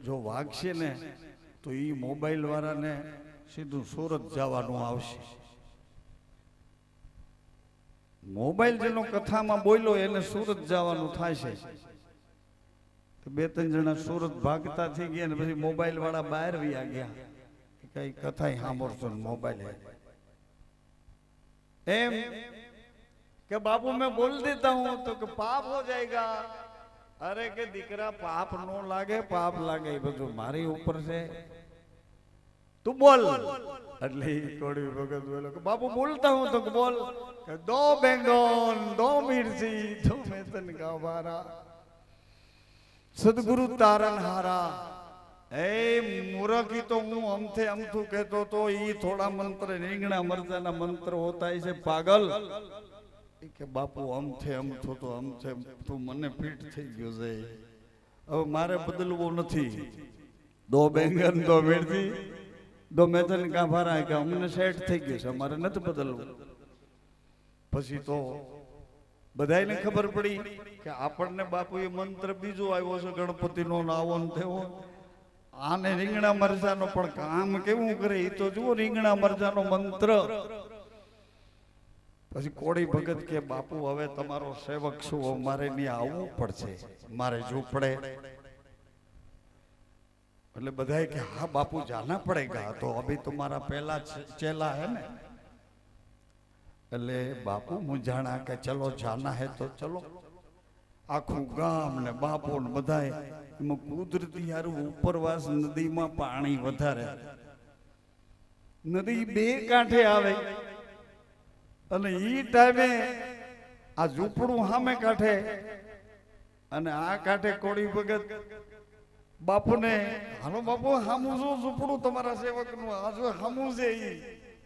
જો વાગશે ને તો ઈ મોબાઈલ વાળાને સીધું સુરત જવાનું આવશે. મોબાઈલ જેનો કથામાં બોલ્યો એને સુરત જવાનું થાય છે. બે ત્રણ જણા સુરત ભાગતા થઈ ગયા ને પછી મોબાઈલ વાળા બહાર વયા ગયા. કઈ કથા સાંભળશો ને મોબાઈલ એમ કે બાપू मैं बोल देता हूं तो कि पाप हो जाएगा. अरे के दीकरा पाप नो लागे, पाप लागे બધું મારી ઉપર છે, તું બોલ. એટલે કોડી ભગત બોલો કે બાપू बोलता हूं तो बोल कि दो बैंगन दो मिर्ची दो मेथन का बारा सदगुरु तारण हारा. ए मूर्खी तो हूँ अमथे अमथू कहतो तो ये थोड़ा मंत्र રીંગણા મરચાના મંત્ર होता है पागल. કે બાપુ અમથે અમથો તો અમથે તું મને પીઠ થઈ ગયો છે, હવે મારે બદલવું નથી. દો બેંગન દો મિર્ચી દો મેથન કા ભારા કે અમને સેટ થઈ ગયું છે, મારે નથી બદલવું. પછી તો બધાને ખબર પડી કે આપણને બાપુ એ મંત્ર બીજો આવ્યો છે ગણપતિનો આવો ને તેવો. આને રીંગણા મરચાનો પણ કામ કેવું કરે એ તો જુઓ. રીંગણા મરચાનો મંત્ર. પછી કોડી ભગત કે બાપુ હવે તમારો સેવક છું, મારે નહીં આવવું પડશે, મારે ઝૂંપડે. એટલે બધાએ કે હા બાપू जाना पड़ेगा, तो अभी तुम्हारा पहला चेला है ना. એટલે બાપુ મૂંઝાણા કે ચલો જાના હે તો ચલો. આખું ગામ ને બાપુ ને બધાએ એમાં કુદરતી હારું ઉપરવાસ નદીમાં પાણી વધારે. નદી બે કાંઠે આવે અને ઈ ટાઈમે આ ઝૂંપડું સામે કાંઠે અને આ કાંઠે કોડી ભગત બાપુને હાલો બાપુ હામું શું ઝૂંપડું તમારા સેવકનું આ જો હામું છે ઈ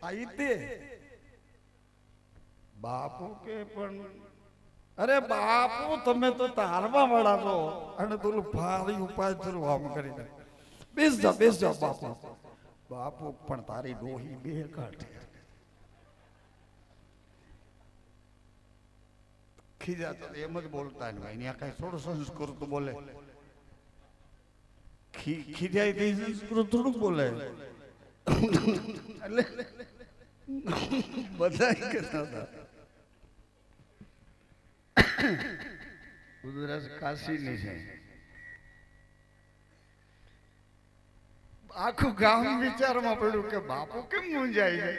આ ઈતે. બાપુ કે પણ અરે બાપુ તમે તો તારવા વાળા છો અને પેલું ભારી ઉપાય થયું આમ કરીને બેસ જા બાપુ. બાપુ પણ તારી ડોહી બે કાંઠે. ખીજા તો એમ જ બોલતા ને ભાઈ કઈ થોડું સંસ્કૃત બોલે. ખીજાય તે સંસ્કૃત થોડુંક બોલે. એટલે બધા કરતા હતા. ગુજરાત કાશીની છે. આખું ગામ વિચારમાં પડ્યું કે બાપુ કેમ મૂંઝાય છે.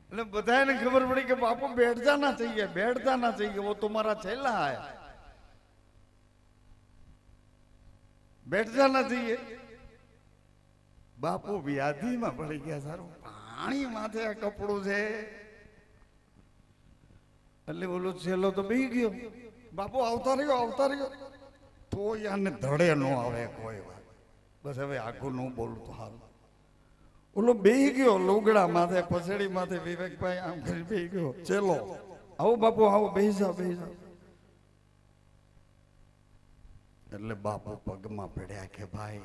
એટલે બધાને ખબર પડી કે બાપू बैठ जाना चाहिए वो तुम्हारा चेला है, बैठ जाना चाहिए. બાપુ વ્યાધિમાં પડી ગયા. સારું પાણી માથે આ કપડું છે એટલે બોલો છેલ્લો તો બેહી ગયો. બાપુ આવતા રહ્યો તો યાને ધડે ન આવે કોઈ વાત. બસ હવે આખું ન બોલું તો સારું. ઓલો બેહી ગયો લુગડા માથે પછડી માથે. વિવેકભાઈ આમ કરી બેહી ગયો. ચલો આવો બાપુ આવો બેહી જાઓ. એટલે બાપુ પગમાં પડ્યા કે ભાઈ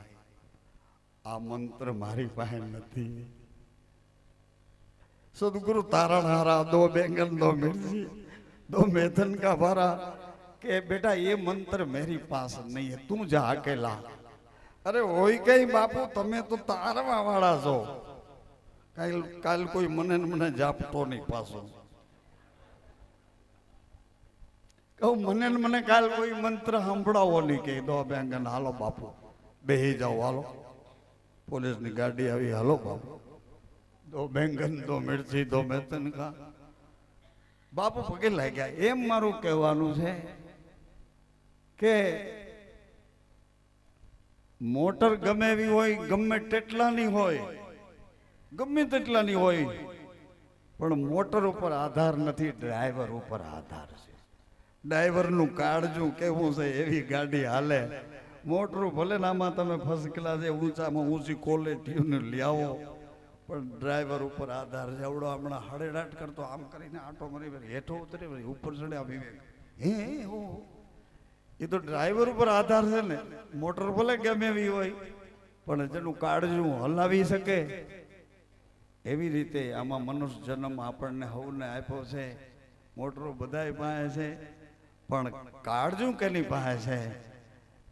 આ મંત્ર મારી પાસે નથી. सदगुरु तारण हारा दो बैंगन दो मिर्ची दो मेथन का भारा. के बेटा ये मंत्र मेरी पास नहीं है, तू जा अकेला. अरे होई कई बापू तमे तो तारवा वाला छो. काल कोई મને જાપતો નહીં પાછો. કહું મને કાલ કોઈ મંત્ર સંભળાવો નહીં કે દો બેંગન. હાલો બાપુ બેહી જાઓ. હાલો પોલીસની ગાડી આવી. હાલો બાપુ दो बैंगन दो मिर्ची दो मेथन का. बापू पगे लाग्या. एम मारू कहेवानुं छे के मोटर गमे एवी होय, गमे तेटलानी होय, गमे तेटलानी होय, पण मोटर उपर आधार नथी, ड्राइवर उपर आधार छे. ड्राइवरनुं काळजું केवुं छे एवी गाड़ी हाले. मोटर भले नामा तमे फर्स्ट क्लास ऊंचामां ऊंची क्वॉलिटीने ल्यावो પણ ડ્રાઈવર ઉપર આધાર છે. એવડો હમણાં હડેડાટ કરતો આમ કરીને આટો મારી હેઠો ઉતરે ઉપર ચડ્યા વિવેક. એ તો ડ્રાઈવર ઉપર આધાર છે ને. મોટર ભલે ગમે એવી હોય પણ જેનું કાળજું હલાવી શકે એવી રીતે આમાં મનુષ્ય જન્મ આપણને હવને આપ્યો છે. મોટરો બધાય પાસે છે પણ કાળજું કેની પાસે છે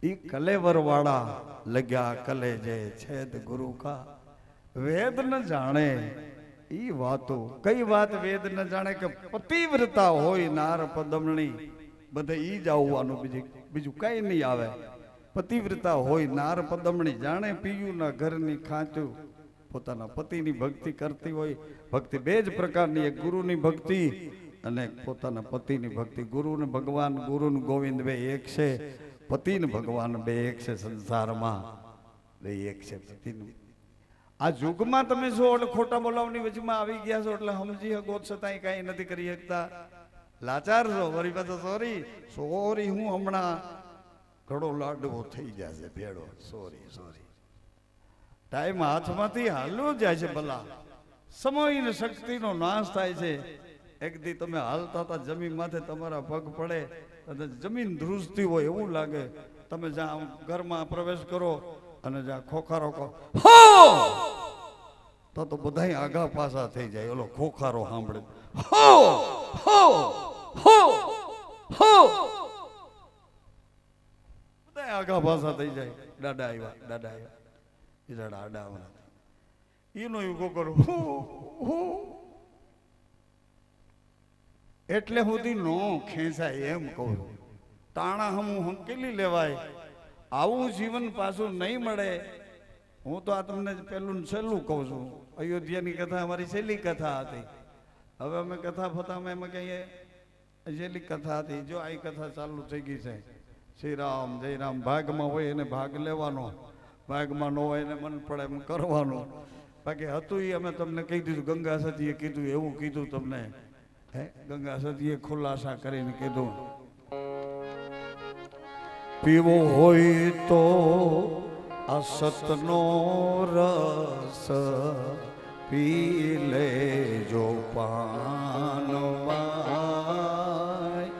ઈ કલેવર વાળા લગ્યા કલેજે છેદ ગુરુ કા વેદ ન જાણે ઈ વાતો કઈ વાત વેદ ન જાણે કે પતિવ્રતા હોય નાર પદમણી બધે ઈ જ આવવાનું બીજું કઈ નહીં આવે પતિવ્રતા હોય નાર પદમણી જાણે પીયું ના ઘરની ખાંચું પોતાના પતિની ભક્તિ કરતી હોય ભક્તિ બે જ પ્રકારની એક ગુરુની ભક્તિ અને પોતાના પતિની ભક્તિ ગુરુ ને ભગવાન ગુરુ ને ગોવિંદ બે એક છે પતિ ને ભગવાન બે એક છે સંસારમાં બે એક છે પતિનું આ યુગમાં તમે જો એટલે ખોટા બોલાવની વચમાં આવી ગયા છો એટલે સમજી શકો છતાંય કાંઈ નથી કરી શકતા લાચાર છો વળી પાછા સોરી હું હમણાં ઘડો લાડવો થઈ જશે ભેડો સોરી ટાઈમ હાથમાંથી હાલ્યો જાય છે ભલા સમય ને શક્તિનો નાશ થાય છે એક દી તમે હાલતા હતા જમીન માથે તમારા પગ પડે અને જમીન ધ્રુજતી હોય એવું લાગે તમે જ્યાં ઘરમાં પ્રવેશ કરો અને જ્યાં ખોખારો કહો તો બધા આગા પાછા થઈ જાય ઓલો ખોખારો સાંભળે બધા આગા પાછા થઈ જાય દાદા આવ્યા ઈરાડા આડા એનો યુગો કરો એટલે સુધી નો ખેંચાય એમ કહું તાણા હમું હંકેલી લેવાય આવું જીવન પાછું નહીં મળે હું તો આ તમને પેલું છેલ્લું કહું છું અયોધ્યાની કથા અમારી છેલ્લી કથા હતી હવે અમે કથા ફતામાં એમાં કહીએ છેલ્લી કથા હતી જો આ કથા ચાલુ થઈ ગઈ છે શ્રી રામ જય રામ ભાગમાં હોય એને ભાગ લેવાનો ભાગમાં ન હોય એને મન પડે એમ કરવાનું બાકી હતું એ અમે તમને કહી દીધું ગંગા સતીએ કીધું એવું કીધું તમને હે ગંગા સતીએ ખુલાસા કરીને કીધું પીવો હોય તો આ સતનો રસ પી લેજો પાનવાય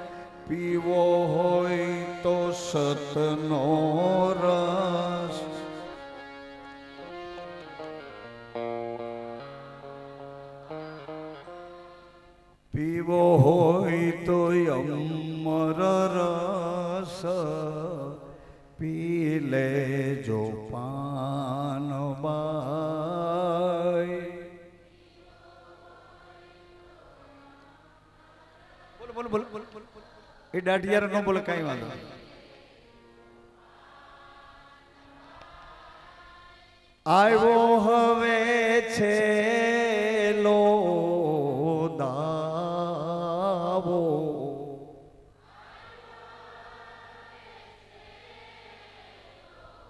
પીવો હોય તો સતનો રસ પીવો હોય તો અમર રસ પી લેજો પાનબાઈ બોલો એ દાઢિયાર ન બોલે કઈ વાંધો આવ્યો હવે છે લો દાવો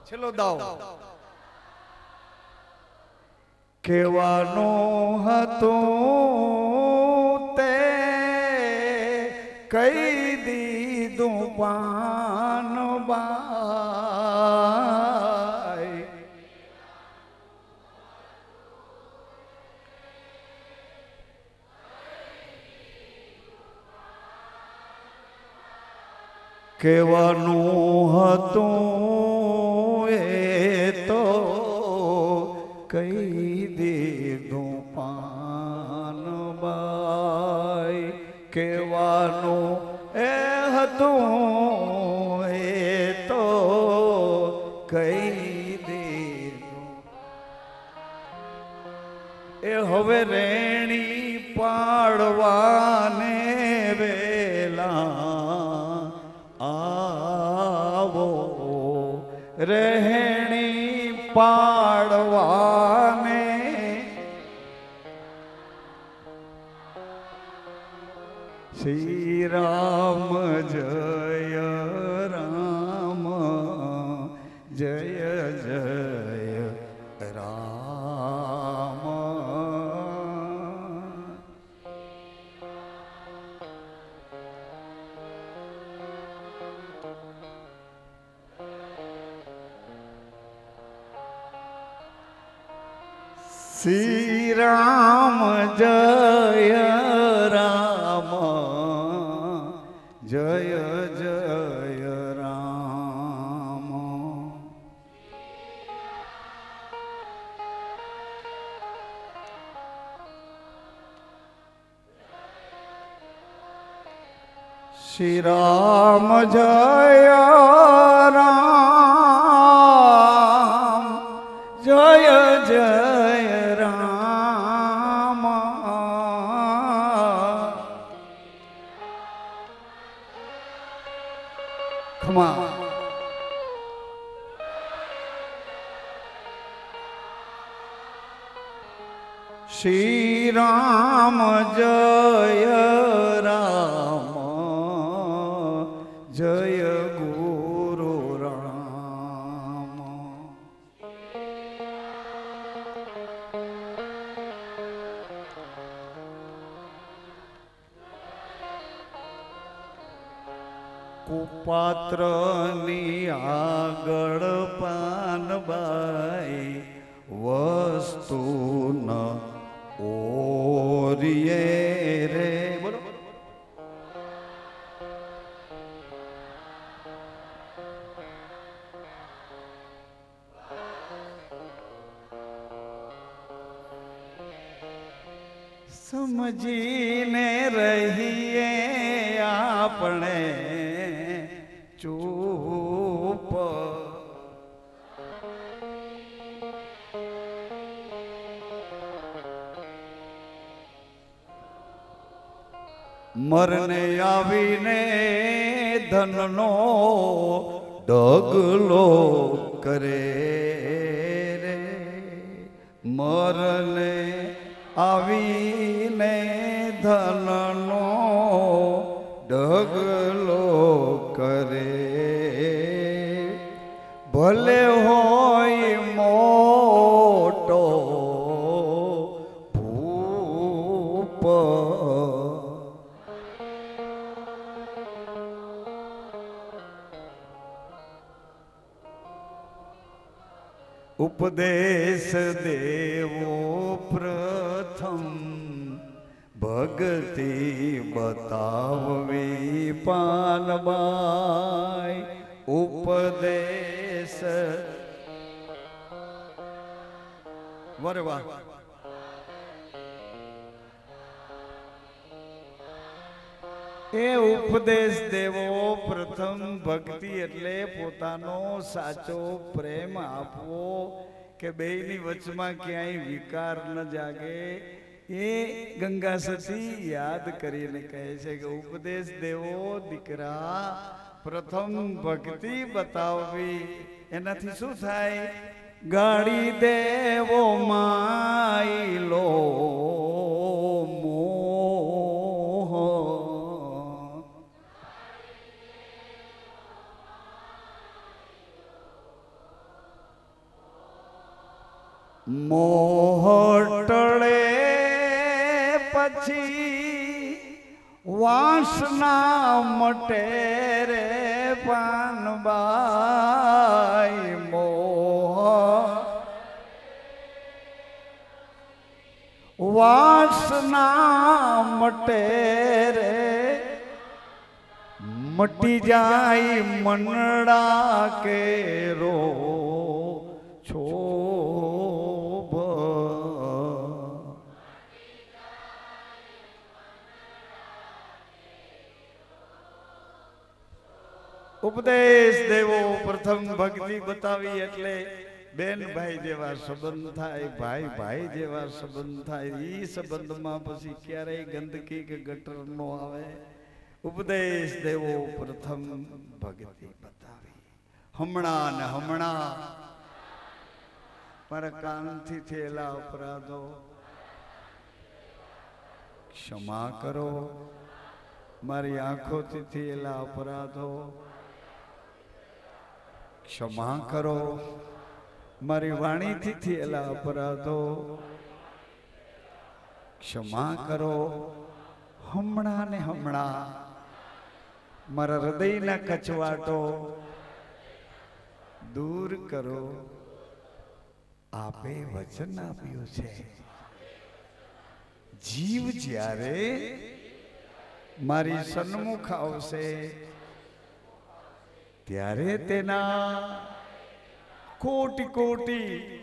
છેલ્લો દાવ કહેવાનું હતું તે કહી દીધું પાનબાઈ કહેવાનું હતું એ તો કહી દીધું પાનબાઈ કહેવાનું એ હતું એ તો કહી દીધું એ હવે રેણી પાડવાને વેલા આવો રહેણી પાડવાને શ્રી રામ જય રામ જય જય રામ શ્રી રામ જય રામ જય જય રામ શ્રી રામ જય રામ જય રામ ખમા શ્રી રામ જય રામ જય ગુરુ રામ કુપાત્રની આગળ પાનબાઈ વસ્તુ ન ઓરિયે રે બોલો સમજીને રહીએ આપણે ચૂપ મરને આવીને ધનનો ઢગલો કરે રે મરને આવીને ધનનો ઢગલો કરે ભલે હોય મોટો ભૂપ ઉપદેશ દેવો પ્રથમ ભક્તિ બતાવવી પાનબાઈ ઉપદેશ વાહ એ ઉપદેશ દેવો પ્રથમ ભક્તિ એટલે પોતાનો સાચો પ્રેમ આપવો કે બેયની વચમાં ક્યાંય વિકાર ન જાગે એ ગંગા સતી યાદ કરીને કહે છે કે ઉપદેશ દેવો દીકરા પ્રથમ ભક્તિ બતાવવી એનાથી શું થાય ગાડી દેવો માયલો મોહ ટળે પછી વાસના મટે રે પાનબાઈ મોહ વાસના મટે રે મટી જાય મનડા કેરો છો ઉપદેશ દેવો પ્રથમ ભક્તિ બતાવી એટલે બેન ભાઈ જેવા સંબંધ થાય ભાઈ ભાઈ જેવા સંબંધ થાય ઈ સંબંધમાં પછી ક્યારેય ગંદકી કે ગટર નો આવે ઉપદેશ દેવો પ્રથમ ભક્તિ બતાવી હમણાં ને હમણાં મારા કાનથી થયેલા અપરાધો ક્ષમા કરો મારી આંખોથી થયેલા અપરાધો ક્ષમા કરો મારી વાણીથી થયેલા અપરાધો ક્ષમા કરો હમણાં ને હમણાં મારા હૃદયના કચવાટો દૂર કરો આપે વચન આપ્યું છે જીવ જ્યારે મારી સન્મુખ આવશે ત્યારે તેના કોટી કોટી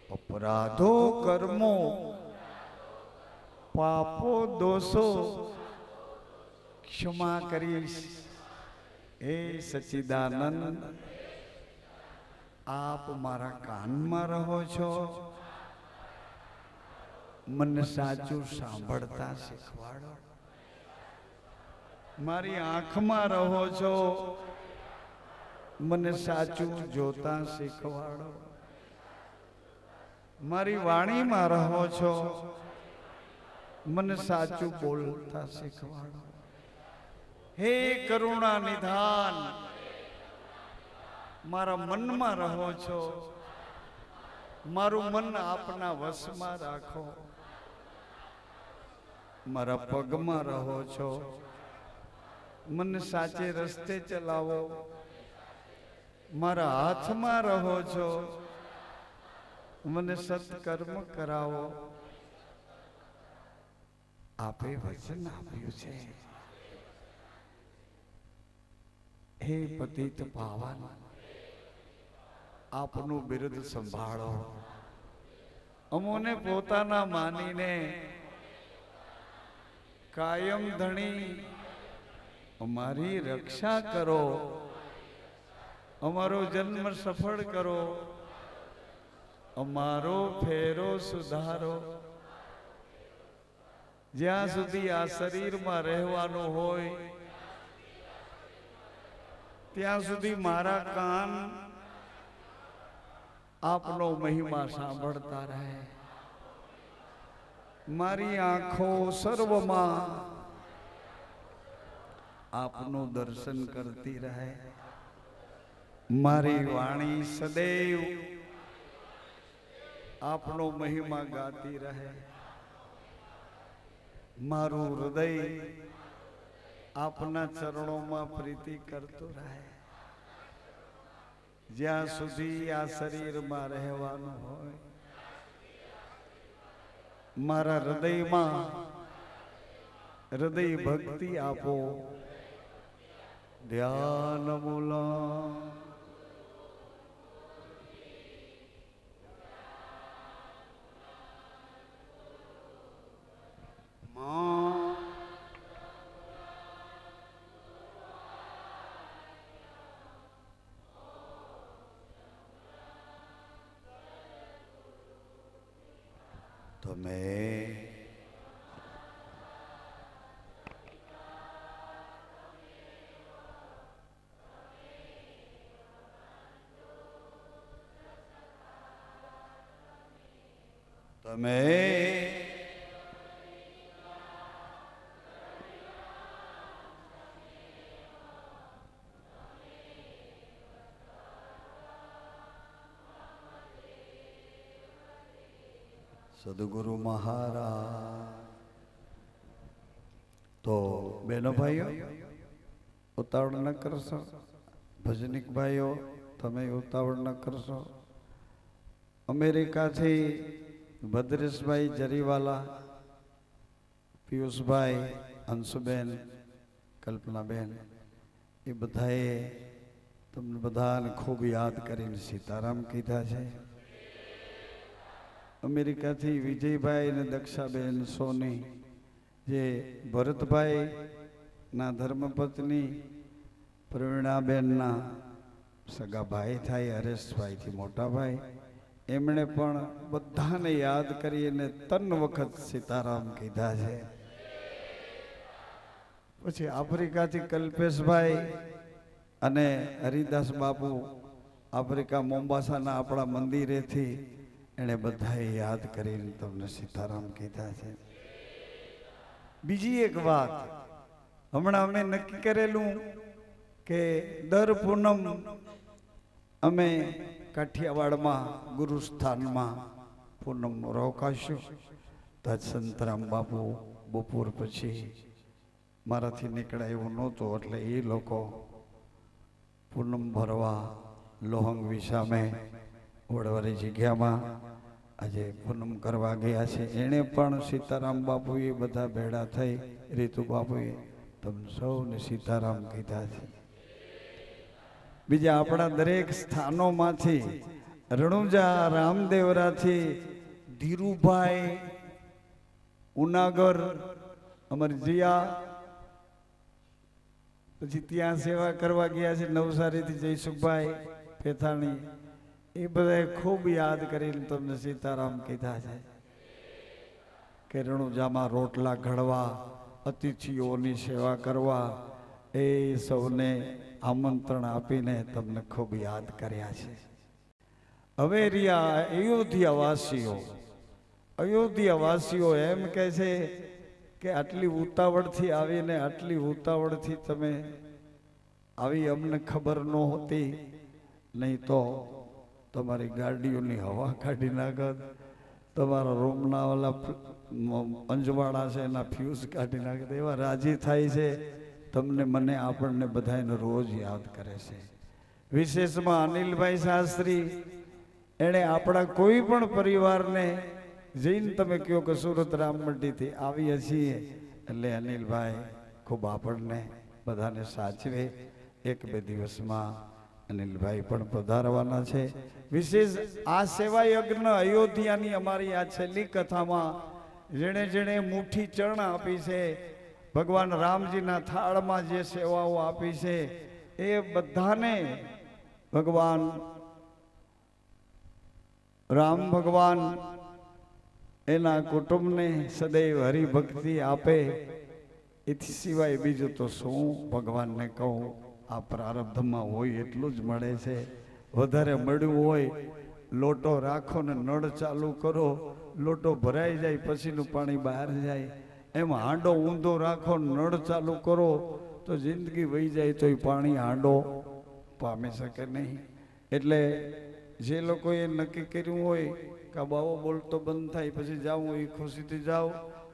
અપરાધો કર્મો પાપો દોષો ક્ષમા કરીશ એ સચ્ચિદાનંદ આપ મારા કાનમાં રહો છો, મને સાચું સાંભળતા શીખવાડો. મારી આંખમાં રહો છો, મને સાચું જોતા શીખવાડો. મારી વાણીમાં રહો છો, મને સાચું બોલતા શીખવાડો. હે કરુણા નિધાન, મારા મનમાં રહો છો, મારું મન આપના વશમાં રાખો. મારા પગમાં રહો છો, મને સાચે રસ્તે ચલાવો. મારા હાથમાં રહો છો, મને સત્કર્મ કરાવો. આપે વચન આપ્યું છે, હે પતિત પાવન, આપનું બિરુદ સંભાળો. અમોને પોતાના માનીને કાયમ ધણી અમારી રક્ષા કરો. અમારો જન્મ સફળ કરો, અમારો ફેરો સુધારો. જ્યાં સુધી આ શરીરમાં રહેવાનું હોય ત્યાં સુધી મારા કાન આપનો મહિમા સાંભળતા રહે. મારી આંખો સર્વમાં આપનું દર્શન કરતી રહે. મારી વાણી સદૈવ આપનો મહિમા ગાતી રહે. મારું હૃદય આપના ચરણોમાં પ્રીતિ કરતું રહે. જ્યાં સુધી આ શરીરમાં રહેવાનું હોય મારા હૃદયમાં હૃદય ભક્તિ આપો. ધ્યાન મૂલા તમે સદગુરુ મહારાજ. તો બહેનો ભાઈઓ ઉતાવળ ન કરશો. ભજનિક ભાઈઓ તમે ઉતાવળ ન કરશો. અમેરિકાથી ભદ્રેશભાઈ જરીવાલા, પિયુષભાઈ, અંશુબેન, કલ્પનાબેન એ બધાએ તમને બધાને ખૂબ યાદ કરીને સીતારામ કીધા છે. અમેરિકાથી વિજયભાઈ અને દક્ષાબેન સોની જે ભરતભાઈ ના ધર્મપત્ની પ્રવીણાબેનના સગા ભાઈ થાય, હરેશભાઈથી મોટા ભાઈ, એમણે પણ બધાને યાદ કરીને 3 વખત સીતારામ કીધા છે. પછી આફ્રિકાથી કલ્પેશભાઈ અને હરિદાસ બાપુ આફ્રિકા મોમ્બાસાના આપણા મંદિરેથી એણે બધાએ યાદ કરીને તમને સીતારામ કીધા છે. બીજી એક વાત, હમણાં અમે નક્કી કરેલું કે દર પૂનમ અમે કાઠિયાવાડમાં ગુરુસ્થાનમાં પૂનમ રોકાશું. તો સંતરામ બાપુ બપોર પછી મારાથી નીકળાય એવું નહોતું, એટલે એ લોકો પૂનમ ભરવા લોહંગ વિસામે વડવારી જગ્યામાં આજે પૂનમ કરવા ગયા છે. એણે પણ સીતારામ બાપુએ બધા ભેળા થઈ રીતુ બાપુએ તમને સૌને સીતારામ કીધા છે. બીજા આપણા દરેક સ્થાનોમાંથી રણુજા રામદેવરાથી ધીરુભાઈ ઉનાગર અમરજીયા, પછી ત્યાં સેવા કરવા ગયા છે નવસારીથી જયસુખભાઈ પેથાણી, એ બધાએ ખૂબ યાદ કરીને તમને સીતારામ કીધા છે કે રણુજામાં રોટલા ઘડવા, અતિથિઓની સેવા કરવા, એ સૌને આમંત્રણ આપીને તમને ખૂબ યાદ કર્યા છે. હવે રહ્યા અયોધ્યાવાસીઓ એમ કહે છે કે આટલી ઉતાવળથી આવીને આટલી ઉતાવળથી તમે આવી અમને ખબર નહોતી, નહીં તો તમારી ગાડીઓની હવા કાઢી નાખત, તમારા રૂમના ઓલા અંજવાળા છે એના ફ્યુઝ કાઢી નાખત. એવા રાજી થાય છે તમને, મને, આપણને બધાને રોજ યાદ કરે છે. વિશેષમાં અનિલભાઈ શાસ્ત્રી, એણે આપણા કોઈ પણ પરિવારને જઈને તમે કહો કે સુરત રામમંડીથી આવીએ છીએ, એટલે અનિલભાઈ ખૂબ આપણને બધાને સાચવે. એક બે દિવસમાં અનિલભાઈ પણ પધારવાના છે. વિશેષ આ સેવા યજ્ઞ અયોધ્યાની અમારી આ છેલ્લી કથામાં જેણે જેણે મુઠ્ઠી ચરણ આપી છે, ભગવાન રામજીના થાળમાં જે સેવાઓ આપી છે, એ બધાને ભગવાન રામ ભગવાન એના કુટુંબને સદૈવ હરિભક્તિ આપે. એથી સિવાય બીજું તો શું ભગવાનને કહું. આ પ્રારબ્ધમાં હોય એટલું જ મળે છે. વધારે મળ્યું હોય, લોટો રાખો ને નળ ચાલુ કરો, લોટો ભરાઈ જાય પછીનું પાણી બહાર જાય. એમ હાંડો ઊંધો રાખો, નળ ચાલુ કરો તો જિંદગી વહી જાય તો પાણી હાંડો પામી શકે નહીં. એટલે જે લોકોએ નક્કી કર્યું હોય કે બાવો બોલતો બંધ થાય પછી જાઉં, એ ખુશીથી જાઓ.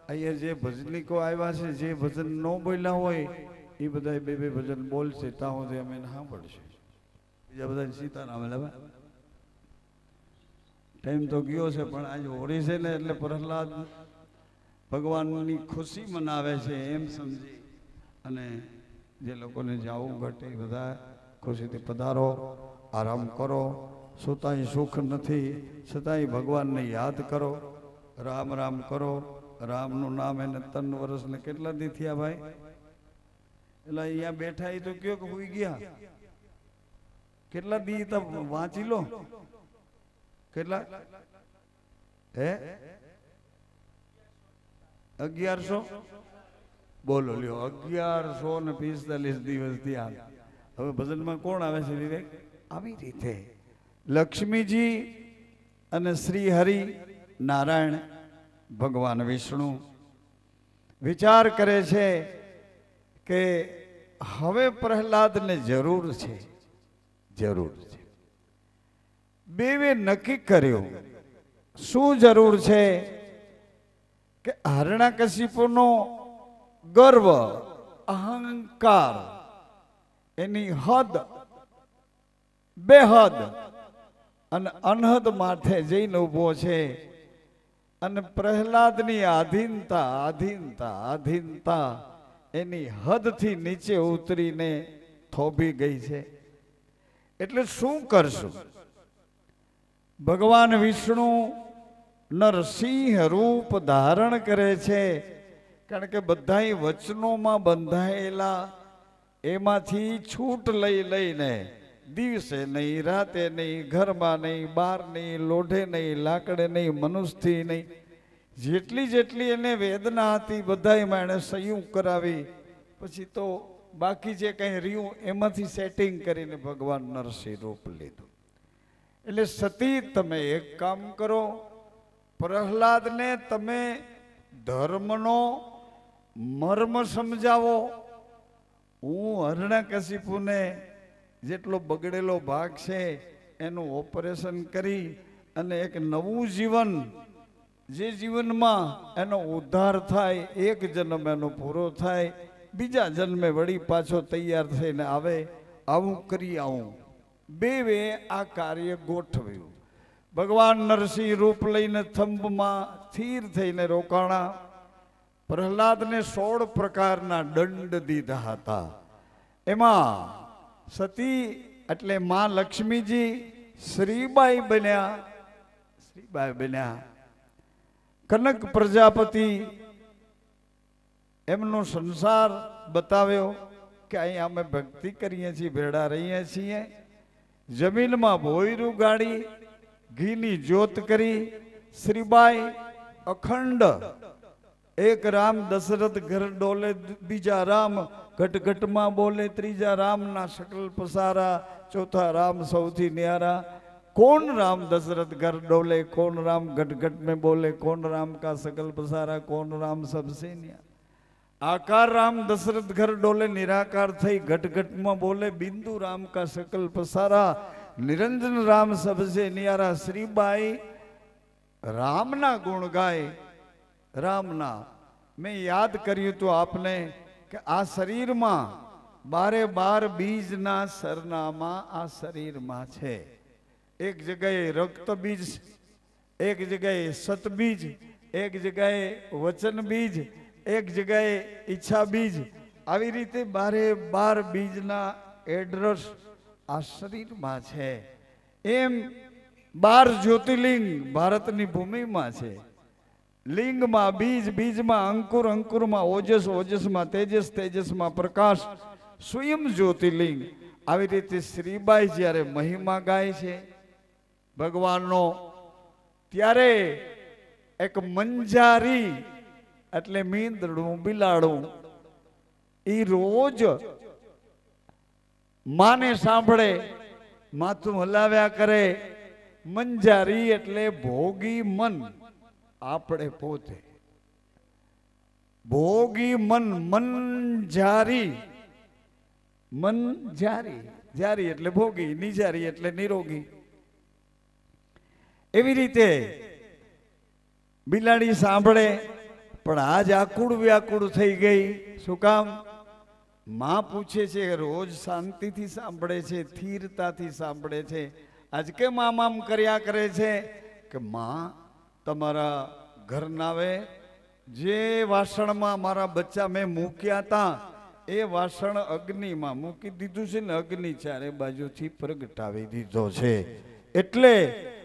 અહીંયા જે ભજનીકો આવ્યા છે, જે ભજન ન બોલ્યા હોય એ બધા બે બે ભજન બોલશે, ત્યાં સુધી અમે સાંભળશે. બીજા બધા સીતારામ. ટાઈમ તો ગયો છે, પણ આજે હોળી છે ને એટલે પ્રહલાદ ભગવાનની ખુશી મનાવે છે એમ સમજી અને જે લોકોને જાવું ઘટે બધા ખુશીથી પધારો, આરામ કરો. સુતાય સુખ નથી, છતાંય ભગવાનને યાદ કરો, રામ રામ કરો. રામનું નામ એને 3 વર્ષ ને કેટલા દી થયા ભાઈ? એટલે અહીંયા બેઠા એ તો કયો કે હોઈ ગયા. કેટલા દી તો વાંચી લો. કેટલા? હે 1100? બોલો લ્યો, 1145 દિવસ થયા. હવે ભજનમાં કોણ આવે છે વિવેક? આવી રીતે લક્ષ્મીજી અને શ્રી હરિ નારાયણ ભગવાન વિષ્ણુ વિચાર કરે છે કે હવે પ્રહલાદને જરૂર છે. બેવે નક્કી કર્યું. શું જરૂર છે? કે હરણાકશિપુનો ગર્વ, અહંકાર, એની હદ, બેહદ અને અનહદ માથે જઈને ઉભો છે. અને પ્રહલાદની આધીનતા એની હદથી નીચે ઉતરીને થોભી ગઈ છે. એટલે શું કરશું? ભગવાન વિષ્ણુ નરસિંહ રૂપ ધારણ કરે છે. કારણ કે બધા વચનોમાં બંધાયેલા એમાંથી છૂટ લઈને દિવસે નહીં, રાતે નહીં, ઘરમાં નહીં, બહાર નહીં, લોઢે નહીં, લાકડે નહીં, મનુષ્યથી નહીં, જેટલી એને વેદના હતી બધામાં એણે સંયુક્ત કરાવી. પછી તો બાકી જે કંઈ રહ્યું એમાંથી સેટિંગ કરીને ભગવાન નરસિંહ રૂપ લીધું. એટલે સતી તમે એક કામ કરો, પ્રહલાદને તમે ધર્મનો મર્મ સમજાવો. હું હરણાકશિપુને જેટલો બગડેલો ભાગ છે એનું ઓપરેશન કરી અને એક નવું જીવન, જે જીવનમાં એનો ઉદ્ધાર થાય, એક જન્મ એનો પૂરો થાય, બીજા જન્મે વળી પાછો તૈયાર થઈને આવે, આવું કરી આવું. બેવે આ કાર્ય ગોઠવ્યું. ભગવાન નરસિંહ રૂપ લઈને થંભમાં સ્થિર થઈને રોકાણા. પ્રહલાદને 16 પ્રકારના દંડ દીધા હતા. એમાં સતી એટલે માં લક્ષ્મીજી શ્રીબાઈ બન્યા. કનક પ્રજાપતિ એમનો સંસાર બતાવ્યો કે અહીંયા અમે ભક્તિ કરીએ છીએ, ભેળા રહીએ છીએ. જમીનમાં ભોયરું ગાડી ઘીની જ્યોત કરી શ્રીબાઈ અખંડ એક રામ દશરથ ઘર ડોલે, બીજા રામ ઘટ ઘટમાં બોલે, ત્રીજા રામના શકલ પસારા, ચોથા રામ સૌથી ન્યારા। कौन राम दशरथ घर डोले, कौन राम घट घट में बोले, कौन राम का सकल पसारा, कौन राम सबसे न्यारा। आकार राम दशरथ घर डोले, निराकार थई घट घट में बोले, बिंदु राम का सकल पसारा, निरंजन राम सबसे न्यारा। श्रीबाई रामना गुण गाय, रामना। मैं याद करियो तो आपने कि आ शरीर में 12 बीज ना सरनामा आ शरीर में छे। एक जगह रक्त बीज, एक जगह सत बीज, एक जगह वचन बीज, एक जगह इच्छा बीज। આવી રીતે 12 બીજના એડ્રેસ આ શરીરમાં છે। એમ 12 જ્યોતિર્લિંગ ભારતની ભૂમિમાં છે। લિંગમાં બીજ, બીજમાં અંકુર, અંકુરમાં ઓજસ, ઓજસમાં તેજસ, તેજસમાં પ્રકાશ, સ્વયં જ્યોતિર્લિંગ। આવી રીતે શ્રીબાઈ જ્યારે મહિમા ગાય છે ભગવાનનો, ત્યારે એક મંજારી એટલે મીંદડું, બિલાડું, એ રોજ માને સાંભળે, માથું હલાવ્યા કરે। મંજારી એટલે ભોગી મન, આપણે પોતે ભોગી મન, મંજારી, મંજારી, જારી એટલે ભોગી, નિજારી એટલે નિરોગી। એવી રીતે બિલાડી સાંભળે, પણ આજ આકુળ વ્યાકુળ થઈ ગઈ। શું કામ? માં પૂછે છે, રોજ શાંતિથી સાંભળે છે, સ્થિરતાથી સાંભળે છે, આજ કેમ આમ કર્યા કરે છે? કે માં તમારા ઘરનાવે જે વાસણમાં મારા બચ્ચા મેં મૂક્યા હતા એ વાસણ અગ્નિમાં મૂકી દીધું છે ને અગ્નિ ચારે બાજુથી પ્રગટાવી દીધો છે, એટલે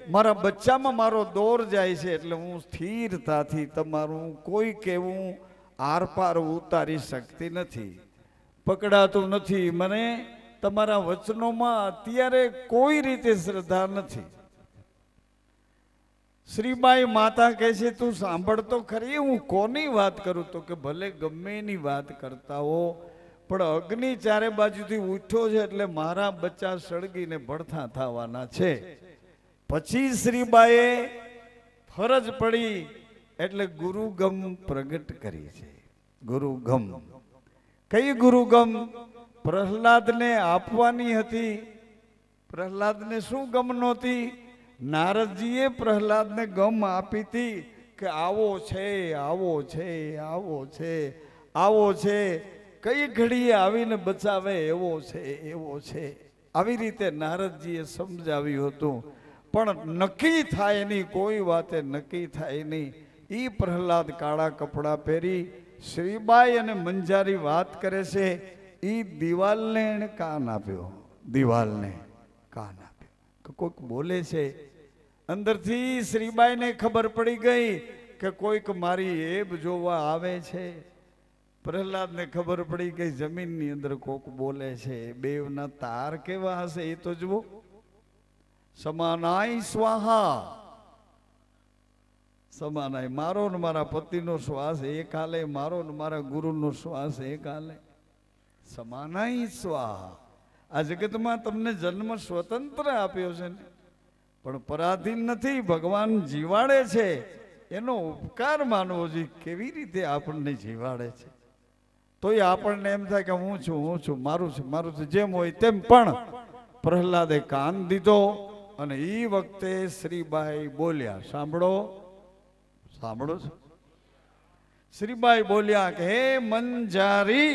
મારા બચ્ચામાં મારો દોર જાય છે, એટલે હું સ્થિરતાથી તમારું કોઈ કેવું આરપાર ઉતારી શકતી નથી, પકડાતું નથી। મને તમારા વચનોમાં અત્યારે કોઈ રીતે શ્રદ્ધા નથી। શ્રીબાઈ માતા કહે છે, તું સાંભળ તો ખરી, હું કોની વાત કરું? તો કે ભલે ગમે એની વાત કરતા હો, પણ અગ્નિ ચારે બાજુથી ઉઠ્યો છે એટલે મારા બચ્ચા સળગીને ભડથા થવાના છે। પછી શ્રીબાઈએ ફરજ પડી એટલે ગુરુગમ પ્રગટ કરી છે। ગુરુગમ કઈ ગુરુગમ? પ્રહલાદને આપવાની હતી। પ્રહલાદને શું ગમ નહોતી? નારદજીએ પ્રહલાદને ગમ આપી હતી કે આવો છે, આવો છે, આવો છે, આવો છે, કઈ ઘડીએ આવીને બચાવે એવો છે, એવો છે। આવી રીતે નારદજીએ સમજાવ્યું હતું, પણ નક્કી થાય નહીં, કોઈ વાતે નક્કી થાય નહીં। એ પ્રહલાદ કાળા કપડાં પહેરી શ્રીબાઈ અને મંજારી વાત કરે છે, એ દિવાલને એને કાન આપ્યો, દિવાલને કાન આપ્યો। કોઈક બોલે છે, અંદરથી શ્રીબાઈને ખબર પડી ગઈ કે કોઈક મારી એબ જોવા આવે છે। પ્રહલાદને ખબર પડી ગઈ જમીનની અંદર કોક બોલે છે। બેવના તાર કેવા હશે એ તો જુઓ। સમાનાય સ્વાહા, સમાનાય, મારો ને મારા પતિનો શ્વાસ એક હાલે, મારો ને મારા ગુરુનો શ્વાસ એક હાલે। સમાનાય સ્વાહા। આ જગતમાં તમને જન્મ સ્વતંત્ર આપ્યો છે ને, પણ પરાધીન નથી, ભગવાન જીવાડે છે, એનો ઉપકાર માનવો જોઈએ। કેવી રીતે આપણને જીવાડે છે, તોય આપણને એમ થાય કે હું છું, હું છું, મારું છે, મારું છે, જેમ હોય તેમ। પણ પ્રહલાદે કાન દીધો અને એ વખતે શ્રીબાઈ બોલ્યા, સાંભળો, સાંભળો છો? શ્રીબાઈ બોલ્યા કે હે મંજારી,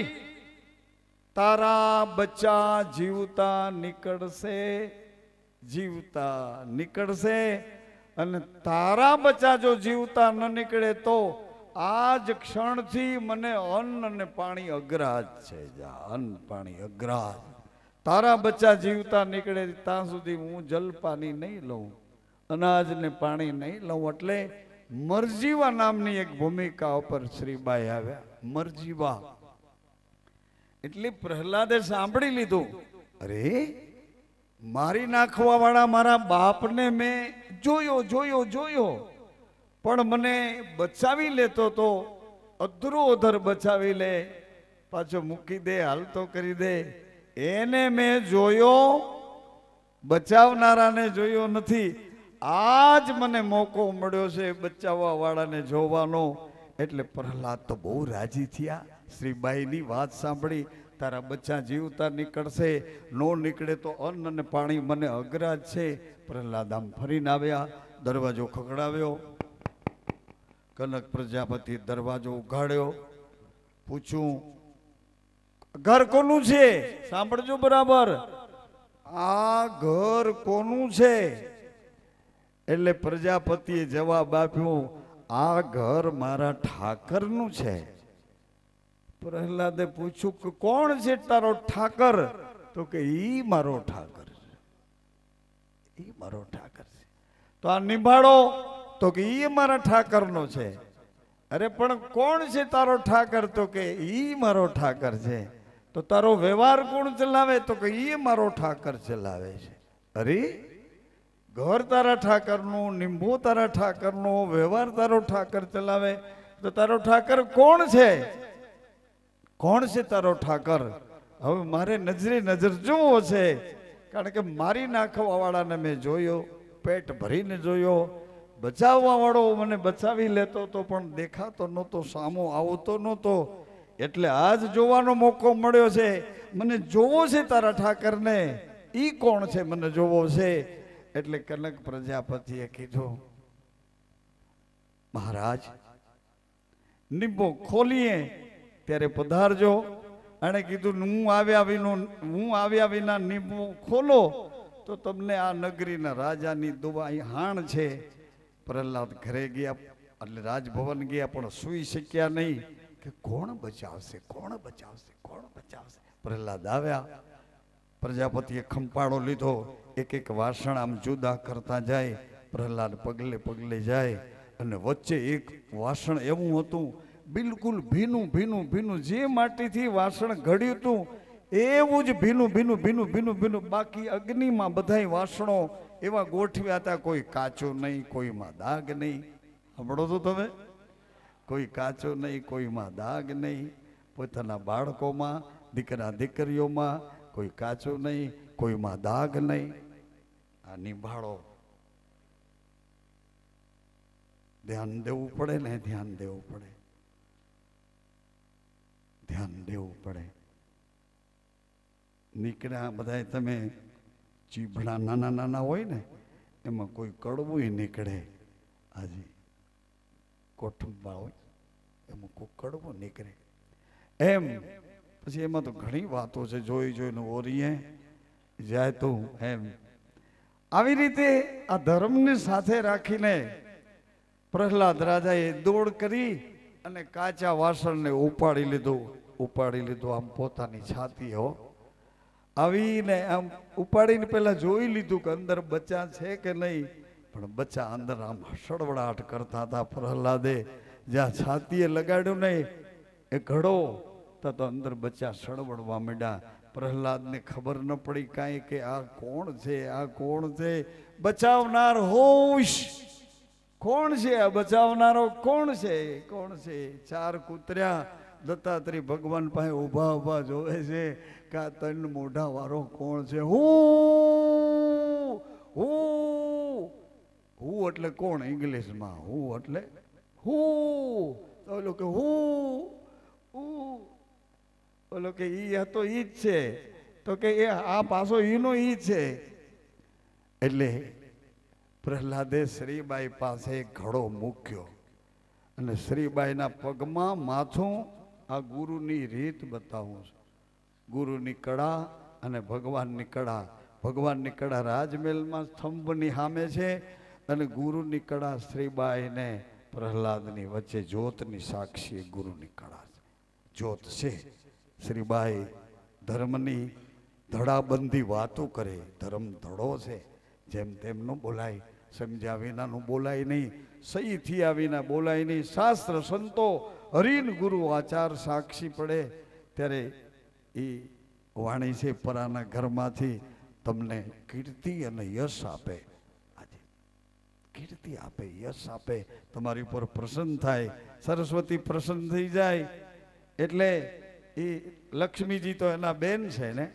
તારા બચ્ચા જીવતા નીકળશે, જીવતા નીકળશે, અને તારા બચ્ચા જો જીવતા ન નીકળે તો આજ ક્ષણથી મને અન્ન અને પાણી અગ્રાજ છે। જા, અન્ન પાણી અગ્રાજ। તારા બચ્ચા જીવતા નીકળે ત્યાં સુધી હું જલ પાણી નહીં લઉં, અનાજ ને પાણી નહીં લઉં। એટલે મરજીવા નામની એક ભૂમિકા ઉપર શ્રીબાઈ આવ્યા। મરજીવા, એટલે પ્રહલાદે સાંભળી લીધું, અરે મારી નાખવા વાળા મારા બાપને મેં જોયો પણ મને બચાવી લેતો તો અધરો અધર બચાવી લે, પાછો મૂકી દે, હાલતો કરી દે. એને મેં જોયો, બચાવનારાને જોયો નથી. આજ મને મોકો મળ્યો છે બચાવવા વાળાને જોવાનો. એટલે પ્રહલાદ તો બહુ રાજી થયા. શ્રીબાઈની વાત સાંભળી, તારા બચ્ચા જીવતા નીકળશે, નો નીકળે તો અન્ન અને પાણી મને અઘરા જ છે. પ્રહલાદ આમ ફરીને આવ્યા, દરવાજો ખખડાવ્યો. કનક પ્રજાપતિ દરવાજો ઉઘાડ્યો. પૂછ્યું, ઘર કોનું છે? સાંભળજો બરાબર, આ ઘર કોનું છે? એટલે પ્રજાપતિએ જવાબ આપ્યો, આ ઘર મારા ઠાકરનું છે. પ્રહલાદે પૂછ્યું કે કોણ છે તારો ઠાકર? તો કે ઈ મારો ઠાકર છે, ઈ મારો ઠાકર છે. તો આ નિભાડો? તો કે ઈ મારા ઠાકરનો છે. અરે પણ કોણ છે તારો ઠાકર? તો કે ઈ મારો ઠાકર છે. તો તારો વ્યવહાર કોણ ચલાવે? તો કે ઈ મારો ઠાકર ચલાવે છે. અરે ઘર તારા ઠાકરનું, નિંબુ તારા ઠાકરનો, વ્યવહાર તારો ઠાકર ચલાવે, તો તારો ઠાકર કોણ છે? કોણ છે તારો ઠાકર? હવે મારે નજરે નજર જોવો છે, કારણ કે મારી નાખવા વાળાને મેં જોયો, પેટ ભરીને જોયો. બચાવવા વાળો મને બચાવી લેતો તો પણ દેખાતો નહોતો, સામો આવતો નહોતો. એટલે આજ જોવાનો મોકો મળ્યો છે. મને જોવો છે તારા ઠાકરને, ઈ કોણ છે મને જોવો છે. એટલે કનક પ્રજાપતિએ કીધું, મહારાજ નિંબો ખોલીએ ત્યારે પધારજો. એણે કીધું, હું આવ્યા વિના નિંબો ખોલો તો તમને આ નગરીના રાજાની દુવાઈ હાણ છે. પ્રહલાદ ઘરે ગયા, એટલે રાજભવન ગયા, પણ સૂઈ શક્યા નહીં કે કોણ બચાવશે, કોણ બચાવશે, કોણ બચાવશે. પ્રહલાદ આવ્યા, પ્રજાપતિએ ખંપાળો લીધો, એક એક વાસણ આમ જુદા કરતા જાય. પ્રહલાદ પગલે પગલે જાય, અને વચ્ચે એક વાસણ એવું હતું બિલકુલ ભીનું, જે માટીથી વાસણ ઘડ્યું હતું એવું જ ભીનું. બાકી અગ્નિમાં બધાય વાસણો એવા ગોઠવ્યા હતા, કોઈ કાચો નહીં, કોઈમાં દાગ નહીં. સાંભળો તો તમે, કોઈ કાચો નહીં, કોઈમાં દાગ નહીં. પોતાના બાળકોમાં, દીકરા દીકરીઓમાં કોઈ કાચો નહીં, કોઈમાં દાગ નહીં. આ નિભાળો. ધ્યાન દેવું પડે ને, ધ્યાન દેવું પડે, ધ્યાન દેવું પડે. નીકળ્યા બધા તમે ચીભડા નાના હોય ને, એમાં કોઈ કડવું નીકળે. આજે કોઠંબા હોય એમાં કોઈ કડવું નીકળે. એમ પછી એમાં તો ઘણી વાતો છે, જોઈને ઓરીએ જાય તો એમ. આવી રીતે આ ધર્મને સાથે રાખીને પ્રહલાદ રાજાએ દોડ કરી અને કાચા વાસણને ઉપાડી લીધું આમ પોતાની છાતીઓ આવીને આમ ઉપાડીને પેલા જોઈ લીધું કે અંદર બચ્ચા છે કે નહીં. પણ બચ્ચા અંદર આમ સડવડાટ કરતા હતા. પ્રહલાદે જ્યાં છાતીએ લગાડ્યું નહીં એ ઘડો તો અંદર બચ્ચા સડવડવા માંડ્યા. પ્રહલાદને ખબર ન પડી કાંઈ કે આ કોણ છે, આ કોણ છે? બચાવનાર હોશ કોણ છે? આ બચાવનારો કોણ છે? કોણ છે? ચાર કૂતર્યા દત્તાત્રેય ભગવાન પાસે ઊભા જોવે છે કે આ ત્રણ મોઢા વાળો કોણ છે? હું એટલે કોણ? ઇંગ્લિશમાં હું એટલે ઓલો કે ઓલો કે ઈ હતો ઈ જ છે. તો કે એ આ પાછો ઈનો ઈ છે. એટલે પ્રહલાદે શ્રીબાઈ પાસે ઘડો મૂક્યો અને શ્રીબાઈના પગમાં માથું આ ગુરુની રીત બતાવું છું. ગુરુની કળા અને ભગવાનની કળા. ભગવાનની કળા રાજમહેલમાં સ્તંભની સામે છે અને ગુરુની કળા શ્રીબાઈને પ્રહલાદની વચ્ચે જ્યોતની સાક્ષી ગુરુની કળા છે. જ્યોત છે. શ્રીબાઈ ધર્મની ધડાબંધી વાતો કરે. ધર્મ ધડો છે, જેમ તેમ ન બોલાય, સમજ્યા વિનાનું બોલાય નહીં, સહી થયા વિના બોલાય નહીં. શાસ્ત્ર સંતો હરિન ગુરુ આચાર સાક્ષી પડે ત્યારે એ વાણી છે પરાના ઘરમાંથી તમને કીર્તિ અને યશ આપે, આજે કીર્તિ આપે, યશ આપે, તમારી ઉપર પ્રસન્ન થાય, સરસ્વતી પ્રસન્ન થઈ જાય. એટલે એ લક્ષ્મીજી તો એના બેન છે ને,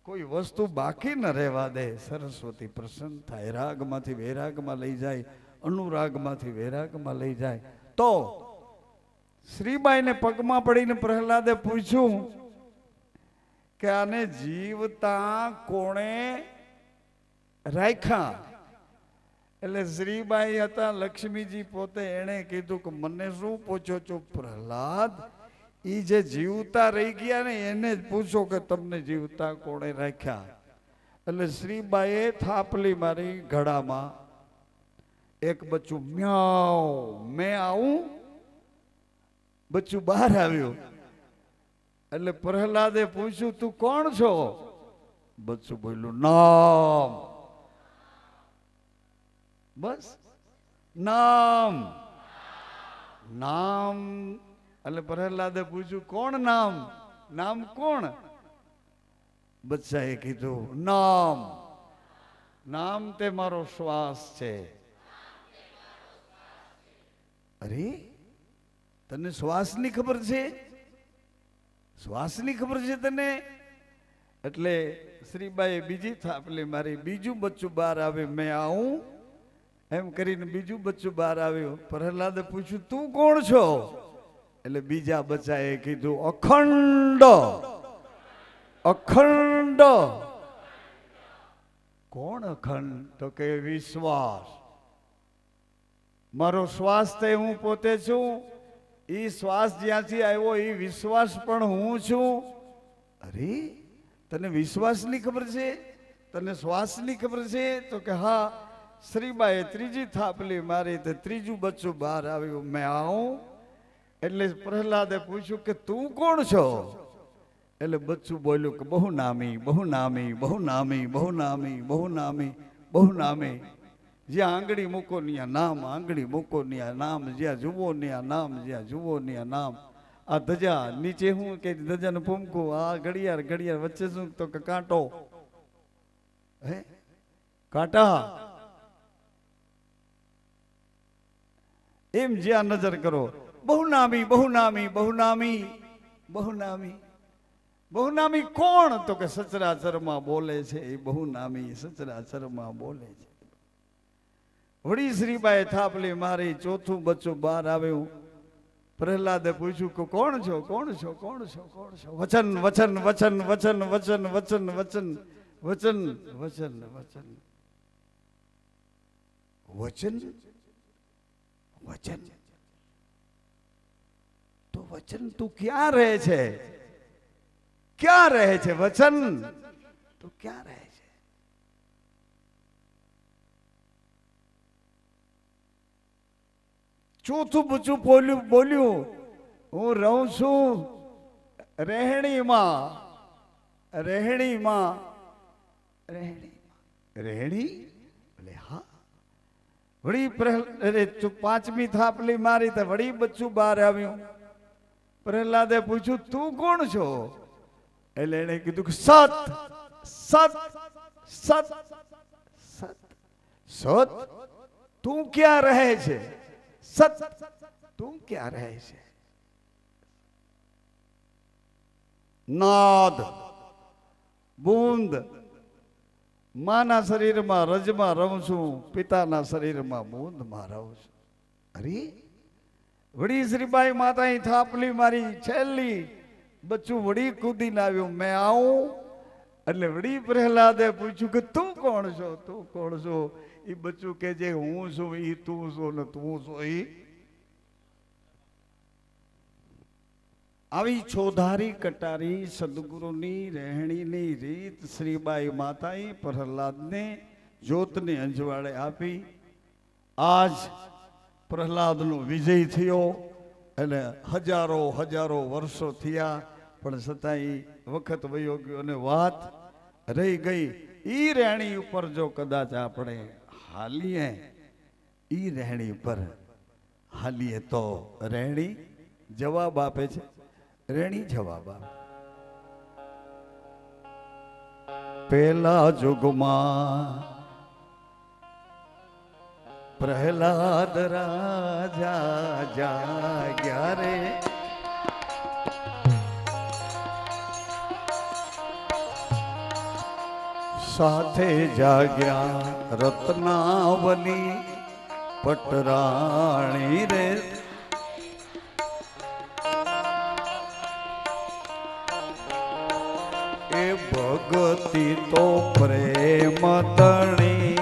કોઈ વસ્તુ બાકી ન રહેવા દે. સરસ્વતી પ્રસન્ન થાય, રાગમાંથી વૈરાગમાં લઈ જાય, અનુરાગમાંથી વૈરાગમાં લઈ જાય. તો શ્રીબાઈને પગમાં પડીને પ્રહલાદે પૂછ્યું કે આને જીવતા કોણે રાખ્યા? એટલે શ્રીબાઈ હતા લક્ષ્મીજી પોતે, એણે કીધું કે મને શું પૂછો છો પ્રહલાદ, ઈ જે જીવતા રહી ગયા ને એને જ પૂછો કે તમને જીવતા કોણે રાખ્યા. એટલે શ્રીબાઈએ થાપલી મારી ગળામાં, એક બચ્ચું મ્યાઉ, મેં આવું, બચ્ચું બહાર આવ્યું. એટલે પ્રહલાદે પૂછ્યું તું કોણ છો? બચ્ચું બોલ્યું નામ. બસ નામ, નામ. એટલે પ્રહલાદે પૂછ્યું કોણ નામ? નામ કોણ? બચ્ચાએ કીધું નામ, નામ તે મારો શ્વાસ છે. અરે તને શ્વાસની ખબર છે? શ્વાસની ખબર છે તને? એટલે શ્રીબાઈએ બીજી થાપલી મારી, બીજું બચ્ચું બહાર આવે, મેં આવું એમ કરીને બીજું બચ્ચું બહાર આવ્યું. પ્રહલાદે પૂછ્યું તું કોણ છો? એટલે બીજા બચ્ચાએ કીધું અખંડ. અખંડ. કોણ અખંડ? તો કે વિશ્વાસ. મારો શ્વાસ તે હું પોતે છું. એ શ્વાસ જ્યાંથી આવ્યો એ વિશ્વાસ પણ હું છું. અરે તને વિશ્વાસની ખબર છે? તને શ્વાસની ખબર છે? તો કે હા. શ્રીબાએ ત્રીજી થાપલી મારી તો ત્રીજું બચ્ચું બહાર આવ્યું, મેં આવું. એટલે પ્રહલાદે પૂછ્યું કે તું કોણ છો? એટલે બચ્ચું બોલ્યું કે બહુ નામી, બહુ નામી, બહુ નામી, બહુ નામી, બહુ નામી, બહુ નામી. જ્યાં આંગળી મૂકો ત્યાં નામ, આંગળી મૂકો ત્યાં નામ, જ્યાં જુઓ ત્યાં નામ, જ્યાં જુઓ ત્યાં નામ. આ ધજા નીચે હું કે ધજાને પૂમકું, આ ઘડિયાળ, ઘડિયાળ વચ્ચે શું? તો કે કાંટો. હે કાંટા. એમ જ્યાં નજર કરો, બહુ નામી, બહુ નામી, બહુ નામી, બહુ નામી. બહુ નામી કોણ? તો કે સચરાચરમાં બોલે છે એ બહુ નામી, સચરાચરમાં બોલે છે. વળી શ્રીબાએ થાપલી મારી, ચોથું બચ્ચું બહાર આવ્યું. પ્રહલાદે પૂછ્યું કે કોણ છો? કોણ છો? કોણ છો? કોણ છો? વચન, વચન, વચન, વચન, વચન, વચન, વચન, વચન, વચન, વચન, વચન, વચન. તો વચન તું ક્યાં રહે છે? ક્યાં રહે છે વચન? તું ક્યાં રહે છે? ચોથું બચ્ચું બોલ્યું હું રહું છું રહેણીમાં. રહેણીમાં. રહેણી. રહેણી? એટલે હા. વળી પાંચમી થાપલી મારી તો વળી બચ્ચું બહાર આવ્યું. પ્રહલાદે પૂછ્યું તું કોણ છો? એટલે એને કીધું કે સત. સત. સત. સત. સત. તું ક્યાં રહે છે? સત. તું ક્યાં રહે છે? નાદ. બૂંદ. માના શરીરમાં રજમાં રહું છું, પિતાના શરીરમાં બૂંદમાં રહું છું. અરે વળી શ્રીબાઈ માતાએ થાપલી મારી, છેલ્લી બચ્ચું વળી કૂદીને આવ્યું, મેં આવું. એટલે વળી પ્રહલાદે પૂછ્યું કે તું કોણ છો? તું કોણ છો? એ બચ્ચું કે જે હું છું એ તું છો ને તું છો એ. આવી છોધારી કટારી સદગુરુની રહેણીની રીત શ્રીબાઈ માતાએ પ્રહલાદને જ્યોતને અંજવાળે આપી. આજ પ્રહલાદનો વિજય થયો. અને હજારો હજારો વર્ષો થયા પણ છતાંય વખત વયો ગયો અને વાત રહી ગઈ. ઈ રહેણી ઉપર જો કદાચ આપણે હાલીએ, ઈ રહેણી ઉપર હાલીએ તો રહેણી જવાબ આપે છે. રહેણી જવાબ આપે. પેલા જુગમાં પ્રહલાદ રાજા જાગ્યા રે સાથે જાગ્યા રત્નાવલી પટરાણી રે એ ભગતી તો પ્રેમ તણી